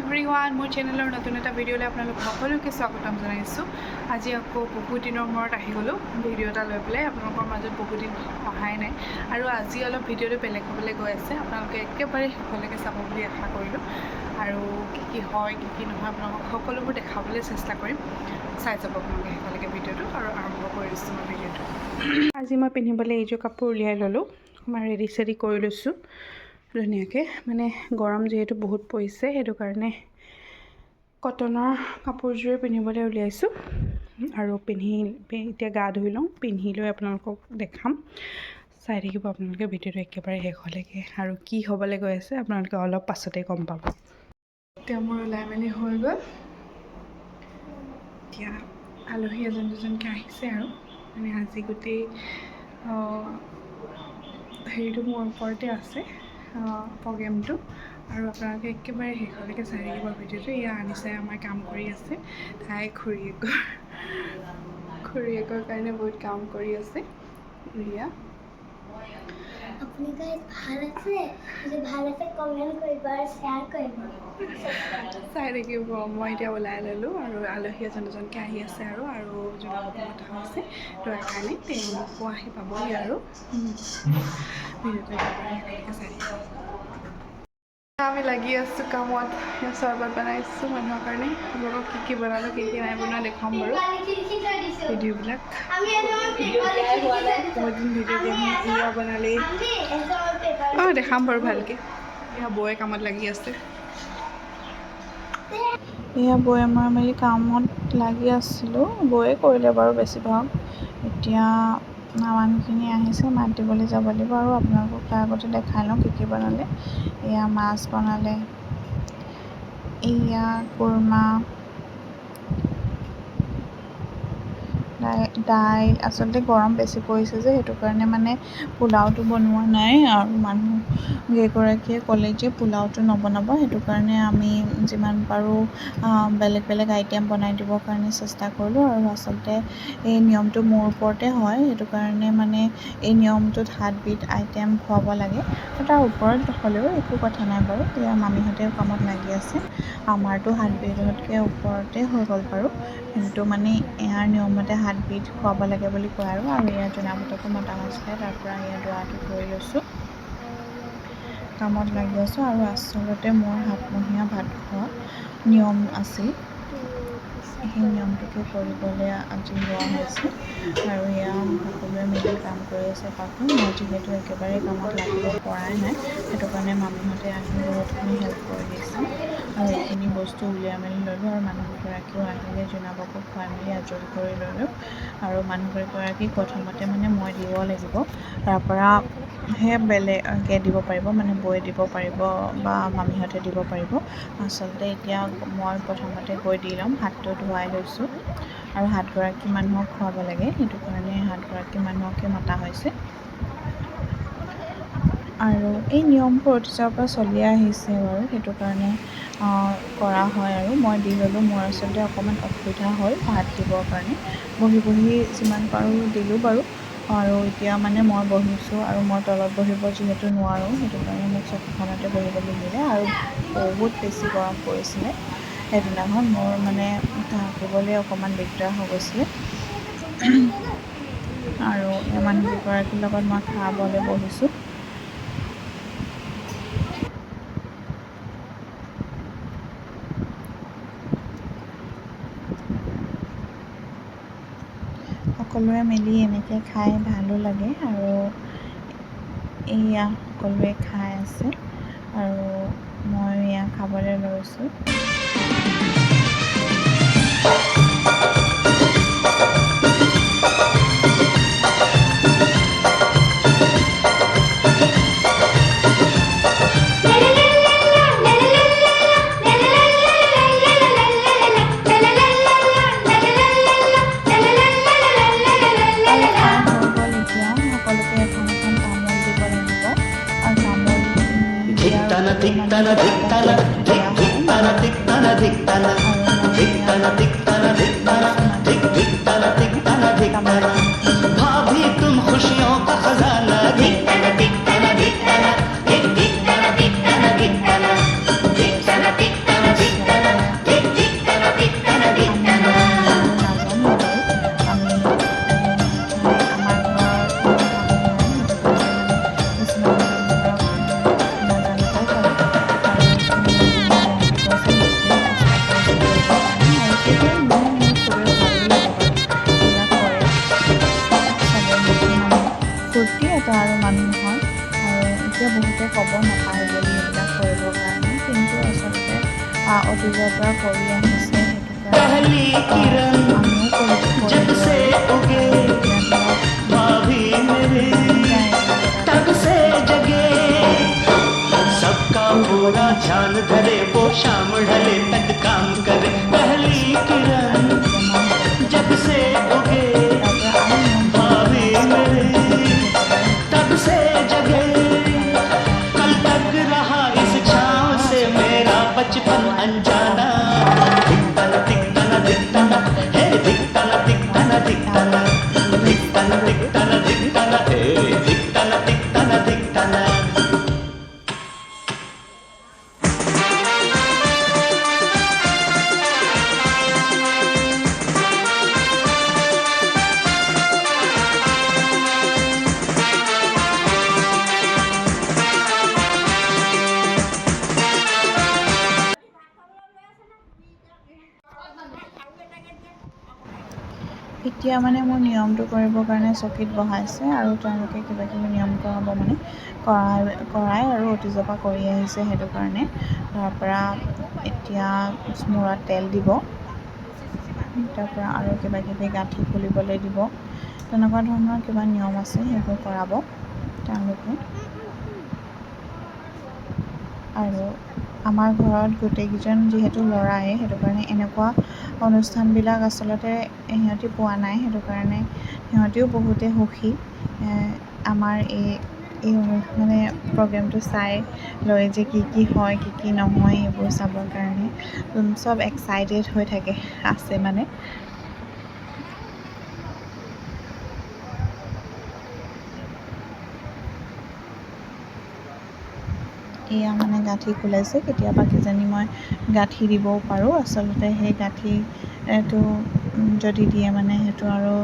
Everyone, মোৰ চেনেলৰ নতুন এটা ভিডিঅ'লৈ আপোনালোক সকলোকে স্বাগতম জনাইছোঁ। আজি আকৌ বহুত দিনৰ মূৰত আহি গ'লোঁ ভিডিঅ' এটা লৈ পেলাই। আপোনালোকৰ মাজত বহুত দিন অহাই নাই আৰু আজি অলপ ভিডিঅ'টো বেলেগ হ'বলৈ গৈ আছে। আপোনালোকে একেবাৰে শেষলৈকে চাব বুলি আশা কৰিলোঁ আৰু কি হয় কি নহয় আপোনালোকক সকলোবোৰ দেখাবলৈ চেষ্টা কৰিম। চাই যাব আপোনালোকে শেষলৈকে ভিডিঅ'টো আৰু আৰম্ভ কৰিছোঁ মই ভিডিঅ'টো। আজি মই পিন্ধিবলৈ এইযোৰ কাপোৰ উলিয়াই ল'লোঁ, মই ৰেডি চেডি কৰি লৈছোঁ ধুনীয়াকৈ। মানে গৰম যিহেতু বহুত পৰিছে, সেইটো কাৰণে কটনৰ কাপোৰযোৰে পিন্ধিবলৈ উলিয়াইছোঁ আৰু এতিয়া গা ধুই লওঁ, পিন্ধি লৈ আপোনালোকক দেখাম। চাই থাকিব আপোনালোকে ভিডিঅ'টো একেবাৰে শেষলৈকে আৰু কি হ'বলৈ গৈ আছে আপোনালোকে অলপ পাছতে গম পাব। এতিয়া মোৰ ওলাই মেলি হৈ গ'ল। এতিয়া আলহী এজন দুজনকৈ আহিছে আৰু মানে আজি গোটেই হেৰিটো মোৰ ওপৰতে আছে প্ৰগ্ৰেমটো, আৰু আপোনালোকে একেবাৰে শেষলৈকে চাই থাকিব ভিডিঅ'টো। এয়া আনিছে আমাৰ কাম কৰি আছে, তাই খুৰীয়েকৰ কাৰণে বহুত কাম কৰি আছে। এয়া আপুনি গাইজ ভাল আছে, যদি ভাল আছে কমেণ্ট কৰিব আৰু শ্বেয়াৰ কৰিব। চাই থাকিব। মই এতিয়া ওলাই ল'লোঁ আৰু আলহী এজন দুজনকৈ আহি আছে আৰু জনাব কথা হৈছে তো কাৰণে তেওঁলোকো আহি পাবহি আৰু ভিডিঅ'টো একেবাৰে শেষলৈকে চাই থাকিব। আমি লাগি আছোঁ কামত। চৰবত বনাইছোঁ মানুহৰ কাৰণে। আপোনালোকক কি বনালোঁ কি নাই বনোৱা দেখুৱাম বাৰু ভিডিঅ'বিলাক। বহুত দিন ভিডিঅ' দিয়া বনালেই দেখাম বাৰু ভালকৈ। এয়া বৌয়ে কামত লাগি আছে। এয়া বৌয়ে মই কামত লাগি আছিলোঁ, বৌয়ে কৰিলে বাৰু বেছিভাগ। এতিয়া মানুহখিনি আহিছে, মাত দিবলৈ যাব লাগিব আৰু আপোনালোকক তাৰ আগতে দেখাই লওঁ কি বনালে। এয়া মাছ বনালে, এয়া কুৰ্মা, দাইল। আচলতে গৰম বেছি পৰিছে যে সেইটো কাৰণে মানে পোলাওটো বনোৱা নাই আৰু মানুহ কেইগৰাকীয়ে ক'লে যে পোলাওটো নবনাব, সেইটো কাৰণে আমি যিমান পাৰোঁ বেলেগ বেলেগ আইটেম বনাই দিবৰ কাৰণে চেষ্টা কৰিলোঁ। আৰু আচলতে এই নিয়মটো মোৰ ওপৰতে হয়, সেইটো কাৰণে মানে এই নিয়মটোত 7 বিধ আইটেম খুৱাব লাগে। তাৰ ওপৰত হ'লেও একো কথা নাই বাৰু। এয়া মামীহঁতেও কামত লাগি আছে। আমাৰতো 7 বিধতকৈ ওপৰতে হৈ গ'ল বাৰু, কিন্তু মানে ইয়াৰ নিয়মতে 7 বিধ খুৱাব লাগে বুলি কয় আৰু এয়া জোনাবতকো মতা মাছ খায়। তাৰপৰা এয়া দৰাটো ধৰি লৈছোঁ, কামত লাগি আছোঁ। আৰু আচলতে মোৰ 7মহীয়া ভাত খোৱা নিয়ম আছিল, সেই নিয়মটোকে কৰিবলৈ আজি লোৱা হৈছে। আৰু এয়া সকলোৱে মিলি কাম কৰি আছে পাকো। মই যিহেতু একেবাৰে কামত লাগিব পৰাই নাই, সেইটো কাৰণে মামীহঁতে আহি বহুতখিনি হেল্প কৰি দিছে আৰু এইখিনি বস্তু উলিয়াই মেলি ল'লোঁ। আৰু মানুহকেইগৰাকীও আহিলে, জোনাবকো খুৱাই মেলি আজৰি কৰি ল'লোঁ। আৰু মানুহকেইগৰাকীক প্ৰথমতে মানে মই দিব লাগিব, তাৰপৰা হে বেলেগে দিব পাৰিব, মানে বৌয়ে দিব পাৰিব বা মামীহঁতে দিব পাৰিব। আচলতে এতিয়া মই প্ৰথমতে গৈ দি ল'ম। হাতটো ধুৱাই লৈছোঁ আৰু 7গৰাকী মানুহক খুৱাব লাগে, সেইটো কাৰণে 7গৰাকী মানুহকে মতা হৈছে। আৰু এই নিয়মবোৰ অতীজৰ পৰা চলি আহিছে বাৰু, সেইটো কাৰণে কৰা হয় আৰু মই দি ল'লোঁ। মোৰ আচলতে অকণমান অসুবিধা হ'ল ভাত দিবৰ কাৰণে, বহি যিমান পাৰোঁ দিলোঁ বাৰু। আৰু এতিয়া মানে মই বহিছোঁ আৰু মই তলত বহিব যিহেতু নোৱাৰোঁ, সেইটো কাৰণে মোক চকীখনতে বহিবলৈ দিলে। আৰু বহুত বেছি গৰম পৰিছিলে সেইদিনাখন, মোৰ মানে থাকিবলৈ অকণমান দিগদাৰ হৈ গৈছিলে। আৰু এই মানুহকেইগৰাকীৰ লগত মই খাবলৈ বহিছোঁ। সকলোৱে মিলি এনেকৈ খাই ভালো লাগে। আৰু এয়া সকলোৱে খাই আছে আৰু মই এয়া খাবলৈ লৈছোঁ। धिक्तन धिक्तन धिक धिक्तन धिक्तन धिक्तन धिक्तन धिक्तन धिक्तन धिक धिक्तन धिक्तन धिक्तन भाभी तुम खुशियों का खजाना धिक्तन धिक्तन धिक्तन धिक धिक्तन धिक्तन धिक्तन धिक्तन धिक्तन धिक्तन আৰু মানুহৰ আৰু এতিয়া বহুতে ক'ব নাপায় বুলি এইবিলাক কৰিবৰ কাৰণে কিন্তু আচলতে অতীজৰ পৰা কৰি আহিছে সেইটো पहली কাৰণে किरण আমিও जब কৰিলোঁ से আৰু उगे এতিয়া ধৰক भाभी मेरे মন যায় এইবিলাক तब এটা से जगे ধৰক सबका ইউটিউবতে पूरा নাচায় ध्यान धरे वो शाम ढले तक काम करे पहली किरण আৰু এতিয়া মাহঁতৰ जब से उगे তাৰ পৰা আৰু নিয়ম भाभी কৰিবলে আছে मेरे কিন্তু সেইটো একেবাৰে तब से जगे আৰু कल तक তেওঁলোকৰ रहा इस তেনেকুৱা छाँव ধৰণৰ से আচলতে मेरा बचपन খোৱাই अनजाना সিহঁতক दिखताना কৰি दिखताना हे दिखताना दिखताना दिखताना दिखताना মই दिखताना दिखताना हे दिखताना दिखताना दिखताना এতিয়া মানে মোৰ নিয়মটো কৰিবৰ কাৰণে চকীত বহাইছে আৰু তেওঁলোকে কিবাকিবি নিয়ম কৰাব মানে কৰাই আৰু অতীজৰ পৰা কৰি আহিছে সেইটো কাৰণে তাৰ পৰা এতিয়া মূৰত তেল দিব তাৰ পৰা আৰু কিবাকিবি গাঁঠি খুলিবলৈ দিব তেনেকুৱা ধৰণৰ কিবা নিয়ম আছে সেইবোৰ কৰাব তেওঁলোকে আৰু আমাৰ ঘৰত গোটেইকেইজন যিহেতু ল'ৰাই সেইটো কাৰণে এনেকুৱা অনুষ্ঠানবিলাক আচলতে সিহঁতি পোৱা নাই সেইটো কাৰণে সিহঁতিও বহুতে সুখী আমাৰ এই মানে প্ৰগ্ৰেমটো চাই লৈ যে কি হয় কি নহয় এইবোৰ চাবৰ কাৰণে চব এক্সাইটেড হৈ থাকে আছে মানে এয়া মানে গাঁঠি খোলাইছে কেতিয়াবা কিজানি মই গাঁঠি দিবও পাৰোঁ আচলতে সেই গাঁঠিটো যদি দিয়ে মানে সেইটো আৰু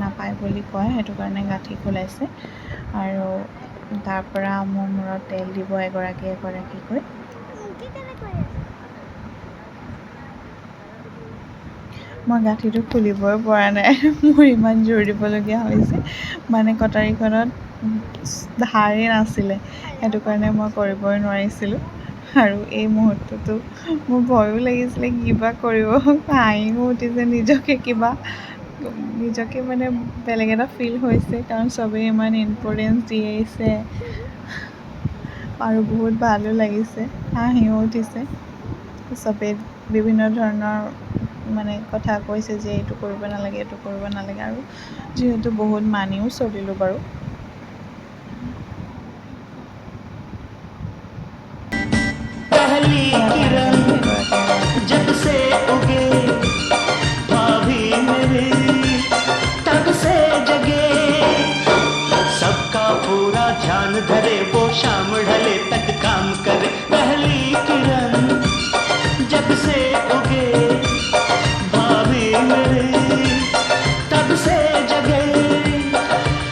নাপায় বুলি কয় সেইটো কাৰণে গাঁঠি খোলাইছে আৰু তাৰ পৰা মোৰ মূৰত তেল দিব এগৰাকীকৈ মই গাঁঠিটো খুলিবই পৰা নাই মোৰ ইমান জোৰ দিবলগীয়া হৈছে মানে কটাৰীখনত ধাৰেই নাছিলে সেইটো কাৰণে মই কৰিবই নোৱাৰিছিলোঁ আৰু এই মুহূৰ্তটো মোৰ ভয়ো লাগিছিলে কিবা কৰিব হাঁহিও উঠিছে নিজকে মানে বেলেগ এটা ফিল হৈছে কাৰণ চবেই ইমান ইম্পৰ্টেঞ্চ দি আহিছে আৰু বহুত ভালো লাগিছে হাঁহিও উঠিছে চবেই বিভিন্ন ধৰণৰ মানে কথা কৈছে যে এইটো কৰিব নালাগে আৰু যিহেতু বহুত মানিও চলিলোঁ বাৰু पहली किरण जब से उगे भाभी मेरे तब से जगे सबका पूरा ध्यान धरे वो शाम ढले तक काम करे पहली किरण जब से उगे भाभी मेरे तब से जगे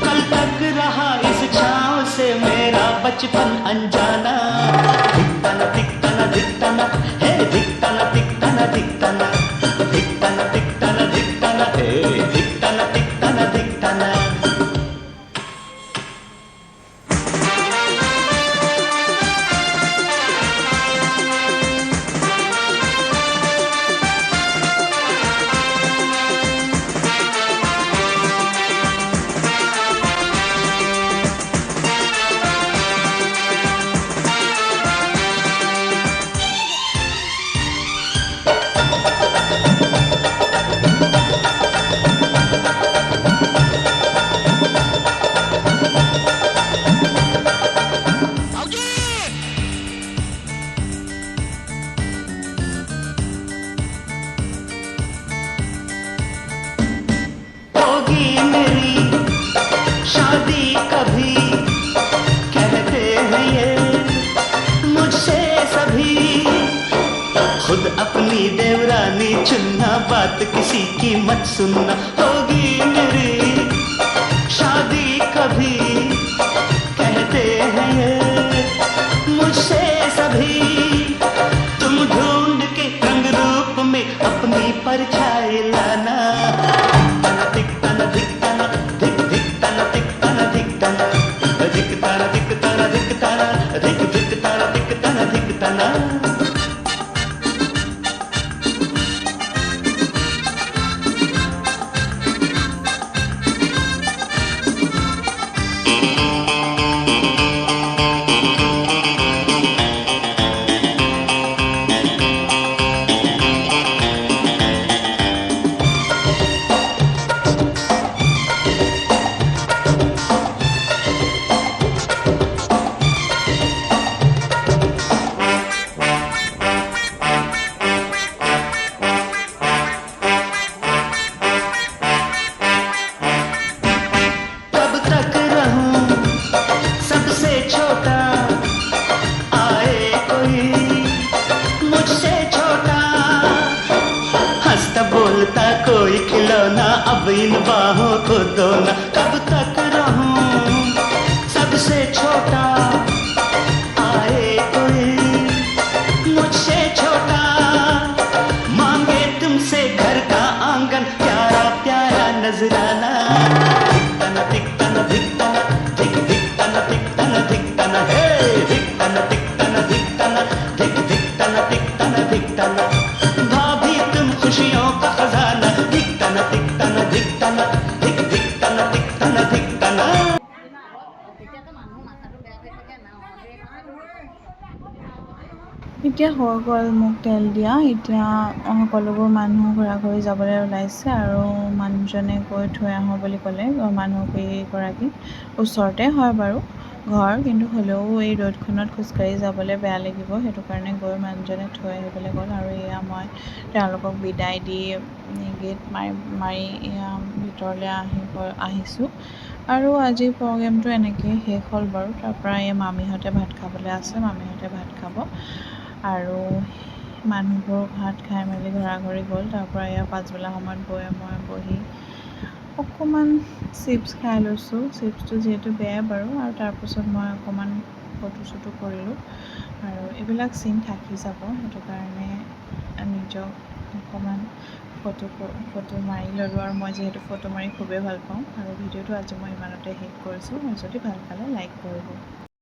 कल तक रहा इस छाँव से मेरा बचपन अनजाना दिखताना दिखताना दिखताना हे दिखताना दिखताना दिखताना दिखताना दिखताना दिखताना हे दिखताना दिखताना दिखताना होगी मेरी शादी कभी कहते हैं ये मुझसे सभी खुद अपनी देवरानी चुनना बात किसी की मत सुनना होगी मेरी शादी कभी कहते हैं ये मुझसे सभी तुम ढूंढ के रंग रूप में अपनी परछाई लाना दिखताना दिखताना दिखताना दिखताना दिखताना दिखताना धिकताना धिकताना धिकताना धिक धिकताना धिकताना धिकताना कब तक रहूं सबसे छोटा आए कोई मुझसे छोटा हंसता बोलता कोई खिलौना अब इन बाहों को दो ना कब तक रहूं सबसे छोटा आए कोई मुझसे छोटा मांगे तुमसे घर का आंगन प्यारा प्यारा नजराना धिकताना धिकताना धिक धिकताना धिकताना धिकताना हे धिकताना धिकताना धिकताना धिक धिकताना धिकताना धिकताना भाभी तुम खुशियों का खजाना धिकताना धिकताना धिकताना धिक धिकताना धिकताना धिकताना এতিয়া হৈ গ'ল মোক তেল দিয়া এতিয়া সকলোবোৰ মানুহ ঘৰা ঘৰি যাবলৈ ওলাইছে আৰু মানুহজনে গৈ থৈ আহোঁ বুলি ক'লে মানুহকেইগৰাকী ওচৰতে হয় বাৰু ঘৰ কিন্তু হ'লেও এই ৰ'দখনত খোজকাঢ়ি যাবলৈ বেয়া লাগিব সেইটো কাৰণে গৈ মানুহজনে থৈ আহিবলৈ গ'ল আৰু এয়া মই তেওঁলোকক বিদায় দি গেট মাৰি এয়া ভিতৰলৈ আহিছোঁ আৰু আজি প্ৰগ্ৰেমটো এনেকৈ শেষ হ'ল বাৰু তাৰপৰা এই মামীহঁতে ভাত খাবলৈ আছে মামীহঁতে ভাত খাব আৰু মানুহবোৰ ভাত খাই মেলি ঘৰা ঘৰি গ'ল তাৰপৰা এয়া পাছবেলা সময়ত গৈ মই বহি অকণমান চিপছ খাই লৈছোঁ চিপছটো যিহেতু বেয়া বাৰু আৰু তাৰপিছত মই অকণমান ফটো চটো কৰিলোঁ আৰু এইবিলাক চিন থাকি যাব সেইটো কাৰণে নিজক অকণমান ফটো মাৰি ল'লোঁ আৰু মই যিহেতু ফটো মাৰি খুবেই ভাল পাওঁ আৰু ভিডিঅ'টো আজি মই ইমানতে শেষ কৰিছোঁ আৰু যদি ভাল পালে লাইক কৰিব